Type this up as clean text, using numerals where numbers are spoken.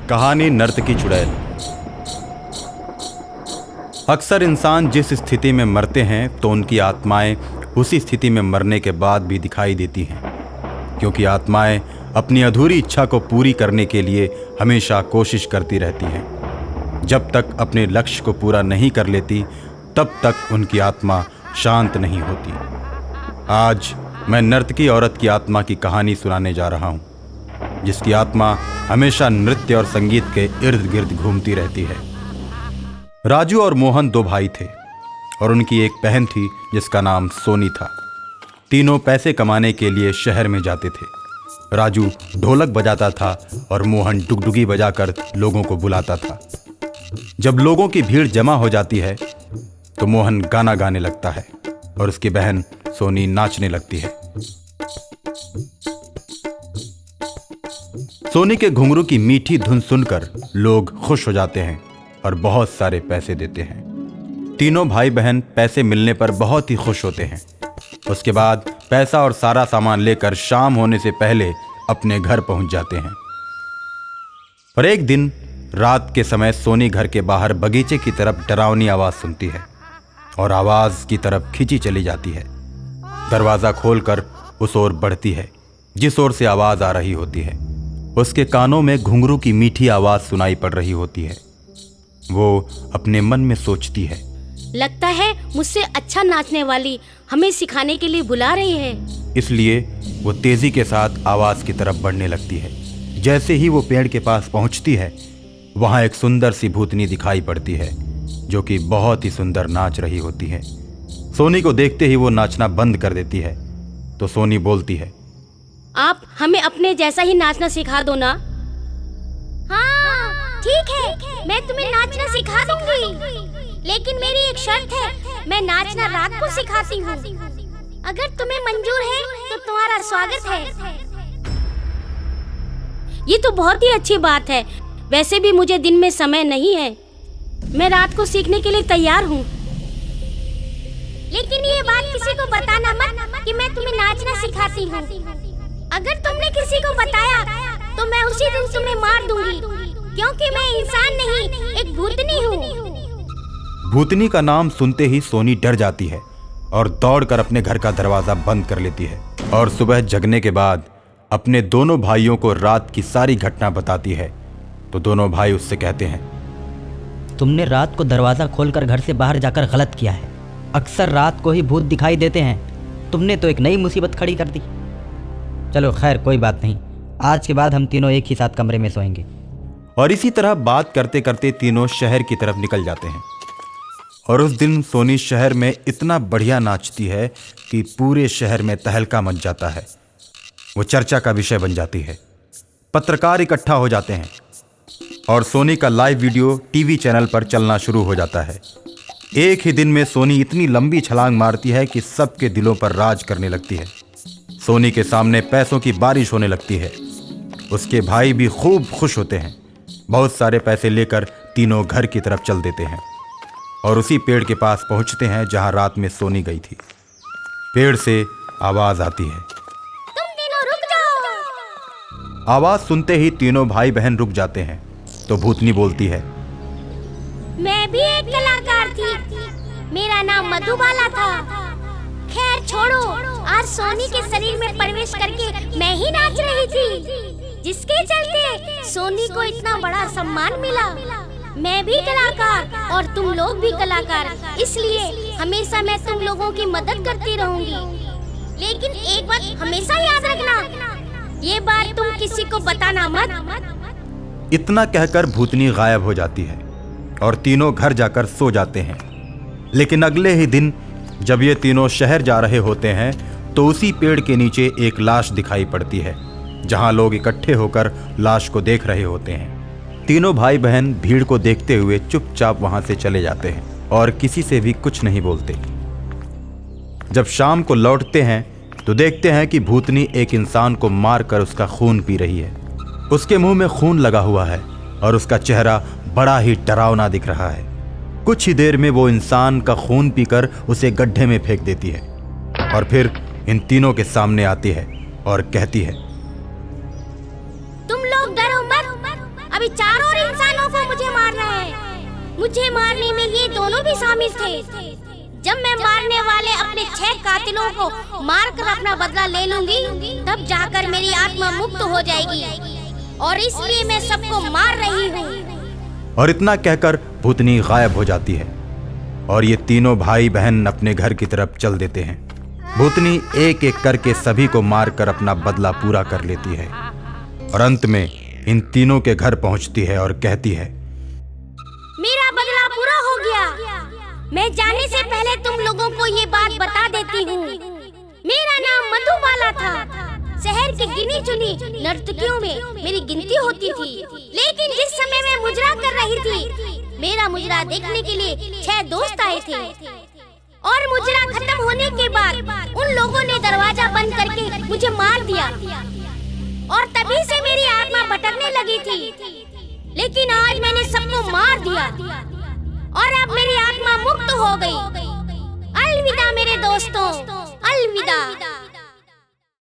कहानी नर्तकी चुड़ैल। अक्सर इंसान जिस स्थिति में मरते हैं तो उनकी आत्माएं उसी स्थिति में मरने के बाद भी दिखाई देती हैं, क्योंकि आत्माएं अपनी अधूरी इच्छा को पूरी करने के लिए हमेशा कोशिश करती रहती हैं। जब तक अपने लक्ष्य को पूरा नहीं कर लेती तब तक उनकी आत्मा शांत नहीं होती। आज मैं नर्तकी औरत की आत्मा की कहानी सुनाने जा रहा हूँ, जिसकी आत्मा हमेशा नृत्य और संगीत के इर्द गिर्द घूमती रहती है। राजू और मोहन दो भाई थे और उनकी एक बहन थी जिसका नाम सोनी था। तीनों पैसे कमाने के लिए शहर में जाते थे। राजू ढोलक बजाता था और मोहन डुगडुगी बजाकर लोगों को बुलाता था। जब लोगों की भीड़ जमा हो जाती है तो मोहन गाना गाने लगता है और उसकी बहन सोनी नाचने लगती है। सोनी के घुंघरू की मीठी धुन सुनकर लोग खुश हो जाते हैं और बहुत सारे पैसे देते हैं। तीनों भाई बहन पैसे मिलने पर बहुत ही खुश होते हैं। उसके बाद पैसा और सारा सामान लेकर शाम होने से पहले अपने घर पहुंच जाते हैं। और एक दिन रात के समय सोनी घर के बाहर बगीचे की तरफ डरावनी आवाज सुनती है और आवाज की तरफ खींची चली जाती है। दरवाजा खोलकर उस ओर बढ़ती है जिस ओर से आवाज आ रही होती है। उसके कानों में घुंघरू की मीठी आवाज सुनाई पड़ रही होती है। वो अपने मन में सोचती है, लगता है मुझसे अच्छा नाचने वाली हमें सिखाने के लिए बुला रही है। इसलिए वो तेजी के साथ आवाज की तरफ बढ़ने लगती है। जैसे ही वो पेड़ के पास पहुंचती है, वहां एक सुंदर सी भूतनी दिखाई पड़ती है जो कि बहुत ही सुंदर नाच रही होती है। सोनी को देखते ही वो नाचना बंद कर देती है तो सोनी बोलती है, आप हमें अपने जैसा ही नाचना सिखा दो ना। हाँ ठीक है, मैं तुम्हें नाचना सिखा दूंगी, लेकिन मेरी एक शर्त है, मैं नाचना रात को सिखाती हूँ। अगर तुम्हें मंजूर है तो तुम्हारा स्वागत है। ये तो बहुत ही अच्छी बात है। वैसे भी मुझे दिन में समय नहीं है, मैं रात को सीखने के लिए तैयार हूँ। लेकिन ये बात किसी को बताना मत कि मैं तुम्हें नाचना सिखाती हूँ। अगर तुमने किसी को बताया तो मैं उसी दिन तुम्हें मार दूंगी, क्योंकि मैं इंसान नहीं, एक भूतनी हूँ। भूतनी का नाम सुनते ही सोनी डर जाती है और दौड़कर अपने घर का दरवाजा बंद कर लेती है और सुबह जगने के बाद अपने दोनों भाइयों को रात की सारी घटना बताती है। तो दोनों भाई उससे कहते हैं, तुमने रात को दरवाजा खोलकर घर से बाहर जाकर गलत किया है। अक्सर रात को ही भूत दिखाई देते हैं, तुमने तो एक नई मुसीबत खड़ी कर दी। चलो खैर कोई बात नहीं, आज के बाद हम तीनों एक ही साथ कमरे में सोएंगे। और इसी तरह बात करते करते तीनों शहर की तरफ निकल जाते हैं। और उस दिन सोनी शहर में इतना बढ़िया नाचती है कि पूरे शहर में तहलका मच जाता है। वो चर्चा का विषय बन जाती है। पत्रकार इकट्ठा हो जाते हैं और सोनी का लाइव वीडियो टीवी चैनल पर चलना शुरू हो जाता है। एक ही दिन में सोनी इतनी लंबी छलांग मारती है कि सबके दिलों पर राज करने लगती है। सोनी के सामने पैसों की बारिश होने लगती है। उसके भाई भी खूब खुश होते हैं। बहुत सारे पैसे लेकर तीनों घर की तरफ चल देते हैं और उसी पेड़ के पास पहुंचते हैं जहां रात में सोनी गई थी। पेड़ से आवाज आती है, तुम तीनों रुक जाओ। आवाज सुनते ही तीनों भाई बहन रुक जाते हैं। तो भूतनी बोलती है, मैं भी एक कलाकार थी, मेरा नाम मधुबाला था। खैर छोड़ो, आज सोनी के शरीर में प्रवेश करके मैं ही नाच रही थी, जिसके चलते सोनी को इतना बड़ा सम्मान मिला। मैं भी कलाकार और तुम लोग भी कलाकार, इसलिए हमेशा मैं तुम लोगों की मदद करती रहूंगी। लेकिन एक बात हमेशा याद रखना, ये बात तुम किसी को बताना मत। इतना कहकर भूतनी गायब हो जाती है और तीनों घर जाकर सो जाते हैं। लेकिन अगले ही दिन जब ये तीनों शहर जा रहे होते हैं तो उसी पेड़ के नीचे एक लाश दिखाई पड़ती है, जहां लोग इकट्ठे होकर लाश को देख रहे होते हैं। तीनों भाई बहन भीड़ को देखते हुए चुपचाप वहां से चले जाते हैं और किसी से भी कुछ नहीं बोलते। जब शाम को लौटते हैं तो देखते हैं कि भूतनी एक इंसान को मारकर उसका खून पी रही है। उसके मुंह में खून लगा हुआ है और उसका चेहरा बड़ा ही डरावना दिख रहा है। कुछ ही देर में वो इंसान का खून पीकर उसे गड्ढे में फेंक देती है और फिर इन तीनों के सामने आती है और कहती है, तुम लोग डरो मत, अभी चारों मुझे मारने में ये दोनों भी शामिल थे। जब मैं मारने वाले अपने 6 कातिलों को मारकर अपना बदला ले लूंगी, तब जाकर मेरी आत्मा मुक्त हो जाएगी, और इसलिए मैं सबको मार रही हूँ। और इतना कहकर भूतनी गायब हो जाती है और ये तीनों भाई बहन अपने घर की तरफ चल देते हैं। भूतनी एक एक करके सभी को मारकर अपना बदला पूरा कर लेती है और अंत में इन तीनों के घर पहुंचती है और कहती है, मेरा बदला पूरा हो गया। मैं जाने से पहले तुम लोगों को ये बात बता देती हूँ। मेरा नाम मधुबाला था। शहर की गिनी चुनी नर्तकियों में मेरी गिनती होती थी, लेकिन जिस समय मैं मुजरा कर रही थी, मेरा मुजरा देखने के लिए 6 दोस्त आए थे, और मुजरा खत्म होने के बाद उन लोगों ने दरवाजा बंद करके मुझे मार दिया, और तभी से मेरी आत्मा भटकने लगी थी। लेकिन आज मैंने सबको मार दिया और अब मेरी आत्मा मुक्त हो गई। अलविदा मेरे दोस्तों, अलविदा।